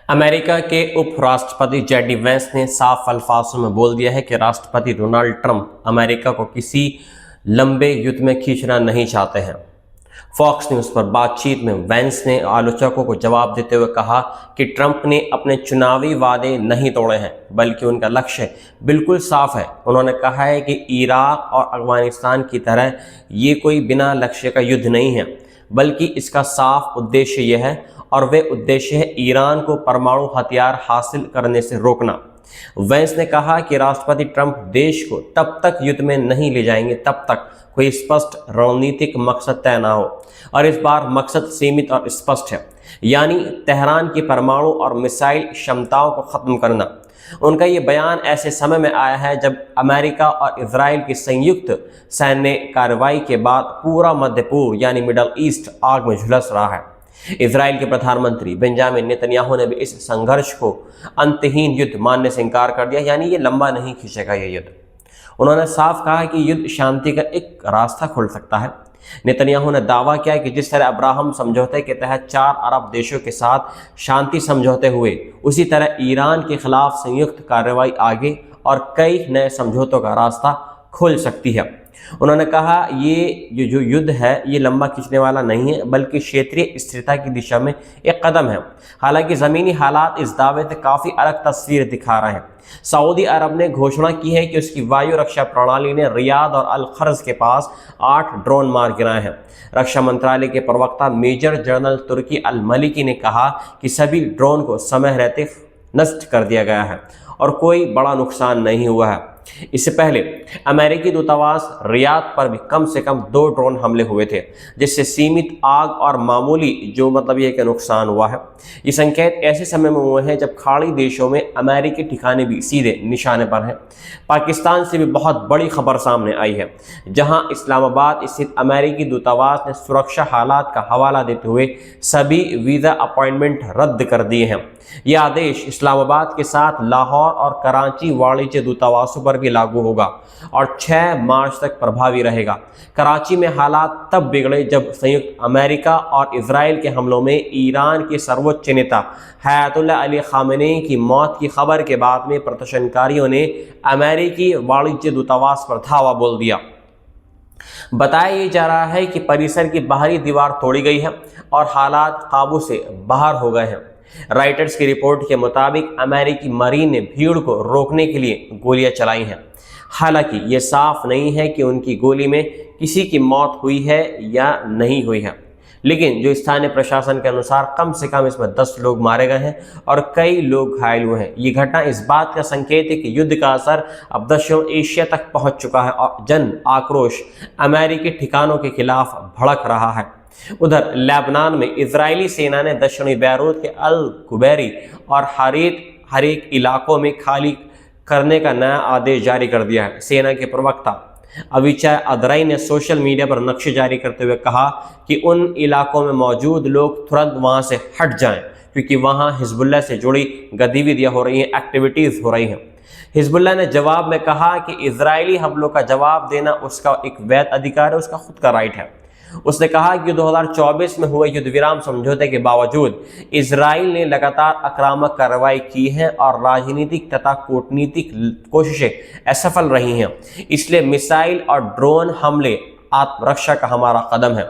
America के उपराष्ट्रपति JD Vance ने साफ अल्फाजों में बोल दिया है कि राष्ट्रपति डोनाल्ड ट्रंप अमेरिका को किसी लंबे युद्ध में खींचना नहीं चाहते हैं। फॉक्स न्यूज़ पर बातचीत में वेंस ने आलोचकों को जवाब देते हुए कहा कि ट्रंप ने अपने चुनावी वादे नहीं तोड़े हैं, बल्कि उनका लक्ष्य बिल्कुल साफ है। उन्होंने कहा है कि इराक और अफगानिस्तान की तरह ये कोई बिना लक्ष्य का युद्ध नहीं है, बल्कि इसका साफ उद्देश्य यह है, और वे उद्देश्य है ईरान को परमाणु हथियार हासिल करने से रोकना। वेंस ने कहा कि राष्ट्रपति ट्रंप देश को तब तक युद्ध में नहीं ले जाएंगे तब तक कोई स्पष्ट रणनीतिक मकसद तय ना हो, और इस बार मकसद सीमित और स्पष्ट है, यानी तेहरान की परमाणु और मिसाइल क्षमताओं को खत्म करना। उनका ये बयान ऐसे समय में आया है जब अमेरिका और इजराइल की संयुक्त सैन्य कार्रवाई के बाद पूरा मध्य पूर्व यानी मिडल ईस्ट आग में झुलस रहा है। इजराइल के प्रधानमंत्री बेंजामिन नेतन्याहू ने भी इस संघर्ष को अंतहीन युद्ध मानने से इनकार कर दिया, यानी ये लंबा नहीं खींचेगा ये युद्ध। उन्होंने साफ कहा कि युद्ध शांति का एक रास्ता खोल सकता है। नेतन्याहू ने दावा किया कि जिस तरह अब्राहम समझौते के तहत 4 अरब देशों के साथ शांति समझौते हुए, उसी तरह ईरान के खिलाफ संयुक्त कार्रवाई आगे और कई नए समझौतों का रास्ता खोल सकती है। उन्होंने कहा ये जो युद्ध है ये लंबा खींचने वाला नहीं है, बल्कि क्षेत्रीय स्थिरता की दिशा में एक कदम है। हालांकि ज़मीनी हालात इस दावे से काफ़ी अलग तस्वीर दिखा रहे हैं। सऊदी अरब ने घोषणा की है कि उसकी वायु रक्षा प्रणाली ने रियाद और अल खर्ज के पास 8 ड्रोन मार गिराए हैं। रक्षा मंत्रालय के प्रवक्ता मेजर जनरल तुर्की अल मलिकी ने कहा कि सभी ड्रोन को समय रहते नष्ट कर दिया गया है और कोई बड़ा नुकसान नहीं हुआ है। इससे पहले अमेरिकी दूतावास रियाद पर भी कम से कम 2 ड्रोन हमले हुए थे, जिससे सीमित आग और मामूली ये कि नुकसान हुआ है। ये संकेत ऐसे समय में हुए हैं जब खाड़ी देशों में अमेरिकी ठिकाने भी सीधे निशाने पर हैं। पाकिस्तान से भी बहुत बड़ी खबर सामने आई है, जहां इस्लामाबाद स्थित अमेरिकी दूतावास ने सुरक्षा हालात का हवाला देते हुए सभी वीज़ा अपॉइंटमेंट रद्द कर दिए हैं। यह आदेश इस्लामाबाद के साथ लाहौर और कराची वाणिज्य दूतावासों पर भी लागू होगा और 6 मार्च तक प्रभावी रहेगा। कराची में हालात तब बिगड़े जब संयुक्त अमेरिका और इजराइल के हमलों में ईरान के सर्वोच्च नेता अयतुल्लाह अली खामेनेई की मौत की खबर के बाद में प्रदर्शनकारियों ने अमेरिकी वाणिज्य दूतावास पर धावा बोल दिया। बताया जा रहा है कि परिसर की बाहरी दीवार तोड़ी गई है और हालात काबू से बाहर हो गए हैं। राइटर्स की रिपोर्ट के मुताबिक अमेरिकी मरीन ने भीड़ को रोकने के लिए गोलियां चलाई हैं। हालांकि ये साफ नहीं है कि उनकी गोली में किसी की मौत हुई है या नहीं हुई है, लेकिन जो स्थानीय प्रशासन के अनुसार कम से कम इसमें 10 लोग मारे गए हैं और कई लोग घायल हुए हैं। ये घटना इस बात का संकेत है कि युद्ध का असर अब दक्षिण एशिया तक पहुंच चुका है और जन आक्रोश अमेरिकी ठिकानों के खिलाफ भड़क रहा है। उधर लेबनान में इजरायली सेना ने दक्षिणी बैरूत के अल कुबैरी और हरीक इलाकों में खाली करने का नया आदेश जारी कर दिया है। सेना के प्रवक्ता अविचाय अदराई ने सोशल मीडिया पर नक्शे जारी करते हुए कहा कि उन इलाकों में मौजूद लोग तुरंत वहां से हट जाएं, क्योंकि वहां हिजबुल्लाह से जुड़ी गतिविधियां हो रही हैं, एक्टिविटीज़ हो रही हैं। हिजबुल्लाह ने जवाब में कहा कि इजरायली हमलों का जवाब देना उसका एक वैध अधिकार है, उसका खुद का राइट है। उसने कहा कि 2024 में हुए युद्ध विराम समझौते के बावजूद इजराइल ने लगातार आक्रामक कार्रवाई की है और राजनीतिक तथा कूटनीतिक कोशिशें असफल रही हैं। इसलिए मिसाइल और ड्रोन हमले आत्मरक्षा का हमारा कदम है।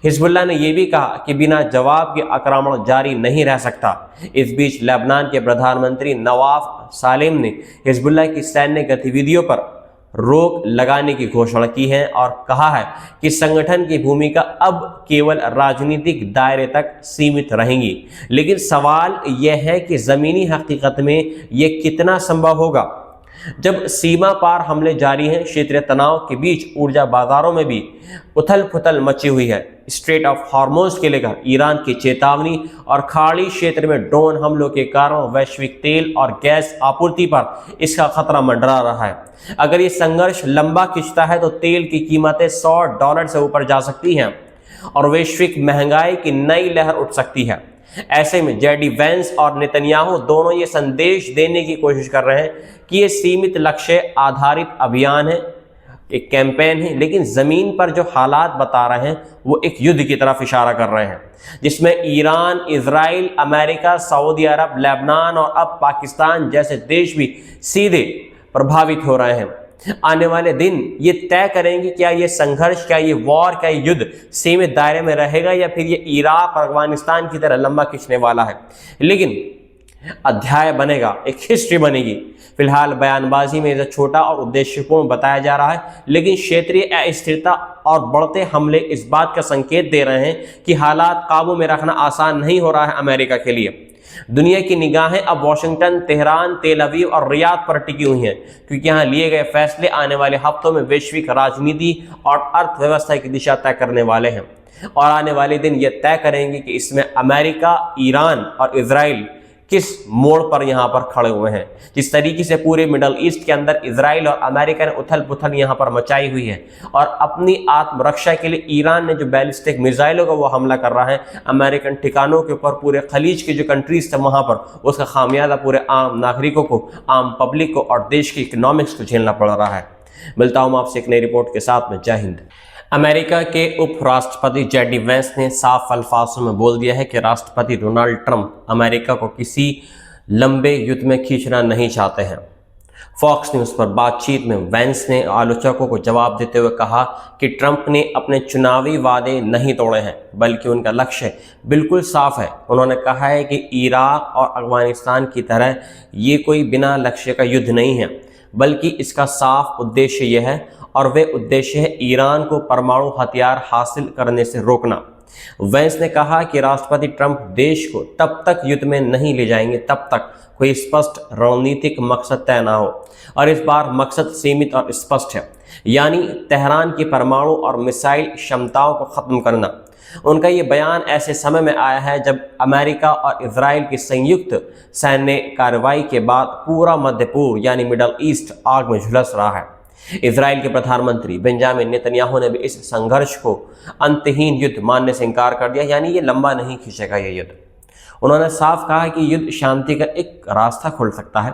हिजबुल्लाह ने यह भी कहा कि बिना जवाब के आक्रमण जारी नहीं रह सकता। इस बीच लेबनान के प्रधानमंत्री नवाफ सालेम ने हिजबुल्लाह की सैन्य गतिविधियों पर रोक लगाने की घोषणा की है और कहा है कि संगठन की भूमिका अब केवल राजनीतिक दायरे तक सीमित रहेंगी। लेकिन सवाल यह है कि ज़मीनी हकीकत में यह कितना संभव होगा। जब सीमा पार हमले जारी हैं, क्षेत्रीय तनाव के बीच ऊर्जा बाजारों में भी उथल पुथल मची हुई है। स्ट्रेट ऑफ हॉर्मोज के लेकर ईरान की चेतावनी और खाड़ी क्षेत्र में ड्रोन हमलों के कारण वैश्विक तेल और गैस आपूर्ति पर इसका खतरा मंडरा रहा है। अगर ये संघर्ष लंबा खिंचता है तो तेल की कीमतें $100 से ऊपर जा सकती हैं और वैश्विक महंगाई की नई लहर उठ सकती है। ऐसे में जेडी वेंस और नेतन्याहू दोनों ये संदेश देने की कोशिश कर रहे हैं कि ये सीमित लक्ष्य आधारित अभियान है, एक कैंपेन है, लेकिन ज़मीन पर जो हालात बता रहे हैं वो एक युद्ध की तरफ इशारा कर रहे हैं, जिसमें ईरान, इजराइल, अमेरिका, सऊदी अरब, लेबनान और अब पाकिस्तान जैसे देश भी सीधे प्रभावित हो रहे हैं। आने वाले दिन ये तय करेंगे क्या ये संघर्ष, क्या ये वॉर, क्या ये युद्ध सीमित दायरे में रहेगा या फिर ये इराक और अफगानिस्तान की तरह लंबा खींचने वाला है। लेकिन अध्याय बनेगा, एक हिस्ट्री बनेगी। फिलहाल बयानबाजी में इसे छोटा और उद्देश्यपूर्ण बताया जा रहा है, लेकिन क्षेत्रीय अस्थिरता और बढ़ते हमले इस बात का संकेत दे रहे हैं कि हालात काबू में रखना आसान नहीं हो रहा है अमेरिका के लिए। दुनिया की निगाहें अब वॉशिंगटन, तेहरान, तेल अवीव और रियाद पर टिकी हुई हैं, क्योंकि यहाँ लिए गए फैसले आने वाले हफ्तों में वैश्विक राजनीति और अर्थव्यवस्था की दिशा तय करने वाले हैं और आने वाले दिन यह तय करेंगे कि इसमें अमेरिका, ईरान और इजराइल किस मोड़ पर यहाँ पर खड़े हुए हैं। जिस तरीके से पूरे मिडल ईस्ट के अंदर इजराइल और अमेरिका ने उथल पुथल यहाँ पर मचाई हुई है और अपनी आत्मरक्षा के लिए ईरान ने जो बैलिस्टिक मिसाइलों का वो हमला कर रहा है अमेरिकन ठिकानों के ऊपर, पूरे खलीज के जो कंट्रीज थे वहाँ पर, उसका खामियाजा पूरे आम नागरिकों को, आम पब्लिक को और देश की इकोनॉमिक्स को झेलना पड़ रहा है। मिलता हूँ आपसे एक नई रिपोर्ट के साथ में। जय हिंद। अमेरिका के उपराष्ट्रपति जेडी वेंस ने साफ अल्फाजों में बोल दिया है कि राष्ट्रपति डोनाल्ड ट्रंप अमेरिका को किसी लंबे युद्ध में खींचना नहीं चाहते हैं। फॉक्स न्यूज़ पर बातचीत में वेंस ने आलोचकों को जवाब देते हुए कहा कि ट्रंप ने अपने चुनावी वादे नहीं तोड़े हैं, बल्कि उनका लक्ष्य बिल्कुल साफ है। उन्होंने कहा है कि इराक और अफगानिस्तान की तरह ये कोई बिना लक्ष्य का युद्ध नहीं है, बल्कि इसका साफ उद्देश्य यह है और वे उद्देश्य है ईरान को परमाणु हथियार हासिल करने से रोकना। वेंस ने कहा कि राष्ट्रपति ट्रंप देश को तब तक युद्ध में नहीं ले जाएंगे तब तक कोई स्पष्ट रणनीतिक मकसद तय ना हो, और इस बार मकसद सीमित और स्पष्ट है, यानी तेहरान की परमाणु और मिसाइल क्षमताओं को खत्म करना। उनका ये बयान ऐसे समय में आया है जब अमेरिका और इजराइल की संयुक्त सैन्य कार्रवाई के बाद पूरा मध्य पूर्व यानी मिडल ईस्ट आग में झुलस रहा है। इजराइल के प्रधानमंत्री बेंजामिन नेतन्याहू ने भी इस संघर्ष को अंतहीन युद्ध मानने से इनकार कर दिया, यानी ये लंबा नहीं खींचेगा ये युद्ध। उन्होंने साफ कहा कि युद्ध शांति का एक रास्ता खोल सकता है।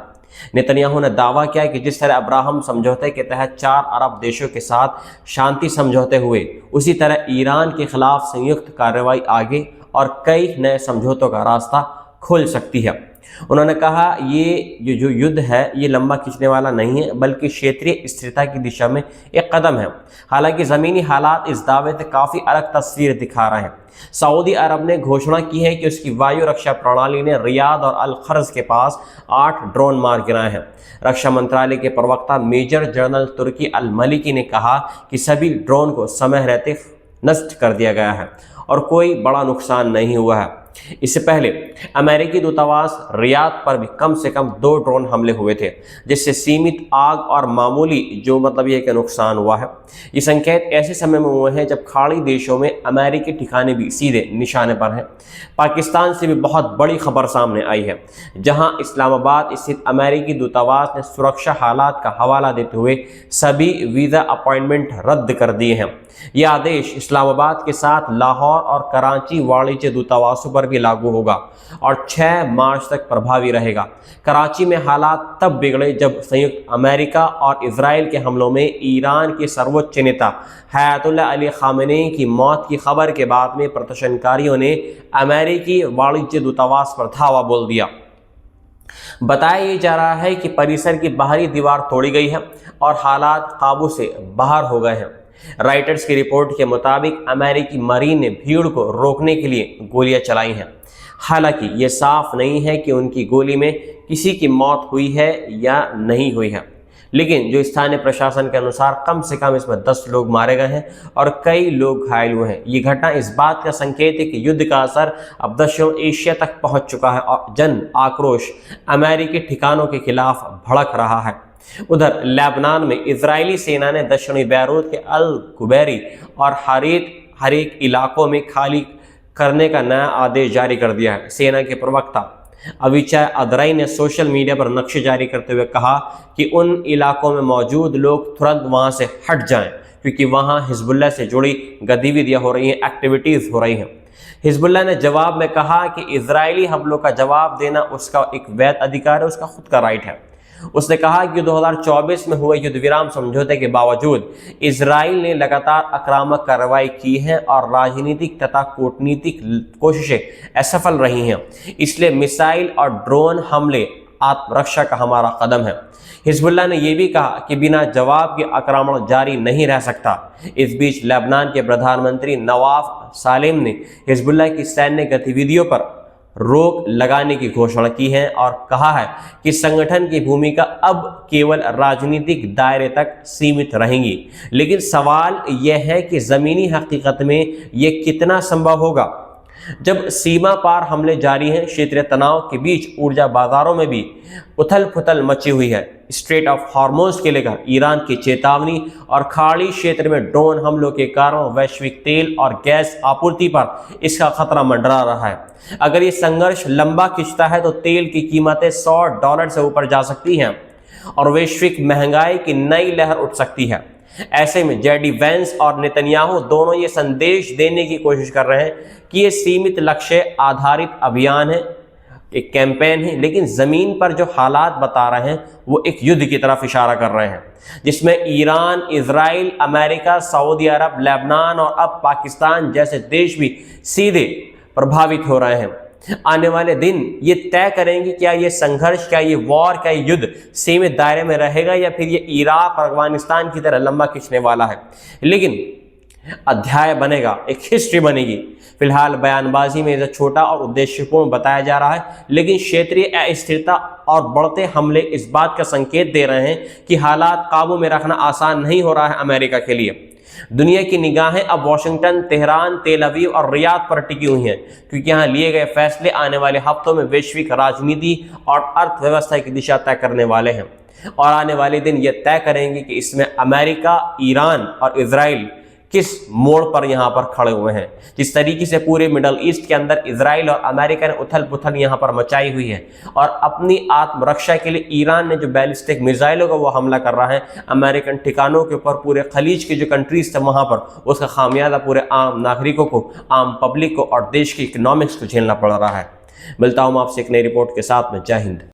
नेतन्याहू ने दावा किया कि जिस तरह अब्राहम समझौते के तहत 4 अरब देशों के साथ शांति समझौते हुए, उसी तरह ईरान के खिलाफ संयुक्त कार्रवाई आगे और कई नए समझौतों का रास्ता खोल सकती है। उन्होंने कहा ये जो युद्ध है ये लंबा खींचने वाला नहीं है, बल्कि क्षेत्रीय स्थिरता की दिशा में एक कदम है। हालांकि ज़मीनी हालात इस दावे से काफ़ी अलग तस्वीर दिखा रहे हैं। सऊदी अरब ने घोषणा की है कि उसकी वायु रक्षा प्रणाली ने रियाद और अल खर्ज के पास 8 ड्रोन मार गिराए हैं। रक्षा मंत्रालय के प्रवक्ता मेजर जनरल तुर्की अल मलिकी ने कहा कि सभी ड्रोन को समय रहते नष्ट कर दिया गया है और कोई बड़ा नुकसान नहीं हुआ है। इससे पहले अमेरिकी दूतावास रियाद पर भी कम से कम 2 ड्रोन हमले हुए थे, जिससे सीमित आग और मामूली ये कि नुकसान हुआ है। ये संकेत ऐसे समय में हुए हैं जब खाड़ी देशों में अमेरिकी ठिकाने भी सीधे निशाने पर हैं। पाकिस्तान से भी बहुत बड़ी खबर सामने आई है, जहां इस्लामाबाद स्थित अमेरिकी दूतावास ने सुरक्षा हालात का हवाला देते हुए सभी वीज़ा अपॉइंटमेंट रद्द कर दिए हैं। यह आदेश इस्लामाबाद के साथ लाहौर और कराची वाणिज्य दूतावासों पर भी लागू होगा और 6 मार्च तक प्रभावी रहेगा। कराची में हालात तब बिगड़े जब संयुक्त अमेरिका और इजराइल के हमलों में ईरान के सर्वोच्च नेता अयतुल्लाह अली खामेनेई की मौत की खबर के बाद में प्रदर्शनकारियों ने अमेरिकी वाणिज्य दूतावास पर धावा बोल दिया। बताया जा रहा है कि परिसर की बाहरी दीवार तोड़ी गई है और हालात काबू से बाहर हो गए हैं। राइटर्स की रिपोर्ट के मुताबिक अमेरिकी मरीन ने भीड़ को रोकने के लिए गोलियां चलाई हैं। हालांकि ये साफ नहीं है कि उनकी गोली में किसी की मौत हुई है या नहीं हुई है, लेकिन जो स्थानीय प्रशासन के अनुसार कम से कम इसमें 10 लोग मारे गए हैं और कई लोग घायल हुए हैं। ये घटना इस बात का संकेत है कि युद्ध का असर अब दक्षिण एशिया तक पहुंच चुका है और जन आक्रोश अमेरिकी ठिकानों के खिलाफ भड़क रहा है। उधर लेबनान में इजरायली सेना ने दक्षिणी बैरूत के अल कुबैरी और हरीक इलाकों में खाली करने का नया आदेश जारी कर दिया है। सेना के प्रवक्ता अविचाय अदराई ने सोशल मीडिया पर नक्शे जारी करते हुए कहा कि उन इलाकों में मौजूद लोग तुरंत वहां से हट जाएं, क्योंकि वहां हिजबुल्लाह से जुड़ी गतिविधियां हो रही हैं, एक्टिविटीज़ हो रही हैं। हिजबुल्लाह ने जवाब में कहा कि इजरायली हमलों का जवाब देना उसका एक वैध अधिकार है, उसका खुद का राइट है। उसने कहा कि 2024 में हुए युद्ध विराम समझौते के बावजूद इजराइल ने लगातार आक्रामक कार्रवाई की है और राजनीतिक तथा कूटनीतिक कोशिशें असफल रही हैं। इसलिए मिसाइल और ड्रोन हमले आत्मरक्षा का हमारा कदम है। हिजबुल्लाह ने यह भी कहा कि बिना जवाब के आक्रमण जारी नहीं रह सकता। इस बीच लेबनान के प्रधानमंत्री नवाफ सालेम ने हिजबुल्लाह की सैन्य गतिविधियों पर रोक लगाने की घोषणा की है और कहा है कि संगठन की भूमिका अब केवल राजनीतिक दायरे तक सीमित रहेंगी। लेकिन सवाल यह है कि ज़मीनी हकीकत में यह कितना संभव होगा। जब सीमा पार हमले जारी हैं, क्षेत्रीय तनाव के बीच ऊर्जा बाजारों में भी उथल पुथल मची हुई है। स्ट्रेट ऑफ हॉर्मोज के लेकर ईरान की चेतावनी और खाड़ी क्षेत्र में ड्रोन हमलों के कारण वैश्विक तेल और गैस आपूर्ति पर इसका खतरा मंडरा रहा है। अगर ये संघर्ष लंबा खिंचता है तो तेल की कीमतें $100 से ऊपर जा सकती हैं और वैश्विक महंगाई की नई लहर उठ सकती है। ऐसे में जेडी वेंस और नेतन्याहू दोनों ये संदेश देने की कोशिश कर रहे हैं कि ये सीमित लक्ष्य आधारित अभियान है, एक कैंपेन है, लेकिन ज़मीन पर जो हालात बता रहे हैं वो एक युद्ध की तरफ इशारा कर रहे हैं, जिसमें ईरान, इजराइल, अमेरिका, सऊदी अरब, लेबनान और अब पाकिस्तान जैसे देश भी सीधे प्रभावित हो रहे हैं। आने वाले दिन ये तय करेंगे क्या ये संघर्ष, क्या ये वॉर, क्या ये युद्ध सीमित दायरे में रहेगा या फिर ये इराक और अफगानिस्तान की तरह लंबा खींचने वाला है। लेकिन अध्याय बनेगा, एक हिस्ट्री बनेगी। फिलहाल बयानबाजी में इसे छोटा और उद्देश्यपूर्ण बताया जा रहा है, लेकिन क्षेत्रीय अस्थिरता और बढ़ते हमले इस बात का संकेत दे रहे हैं कि हालात काबू में रखना आसान नहीं हो रहा है अमेरिका के लिए। दुनिया की निगाहें अब वॉशिंगटन, तेहरान, तेल अवीव और रियाद पर टिकी हुई हैं, क्योंकि यहाँ लिए गए फैसले आने वाले हफ्तों में वैश्विक राजनीति और अर्थव्यवस्था की दिशा तय करने वाले हैं और आने वाले दिन ये तय करेंगे कि इसमें अमेरिका, ईरान और इजराइल किस मोड़ पर यहाँ पर खड़े हुए हैं। जिस तरीके से पूरे मिडल ईस्ट के अंदर इजराइल और अमेरिका ने उथल पुथल यहाँ पर मचाई हुई है और अपनी आत्मरक्षा के लिए ईरान ने जो बैलिस्टिक मिसाइलों का वो हमला कर रहा है अमेरिकन ठिकानों के ऊपर, पूरे खलीज के जो कंट्रीज थे वहाँ पर, उसका खामियाजा पूरे आम नागरिकों को, आम पब्लिक को और देश की इकोनॉमिक्स को झेलना पड़ रहा है। मिलता हूँ आपसे एक नई रिपोर्ट के साथ में। जय हिंद।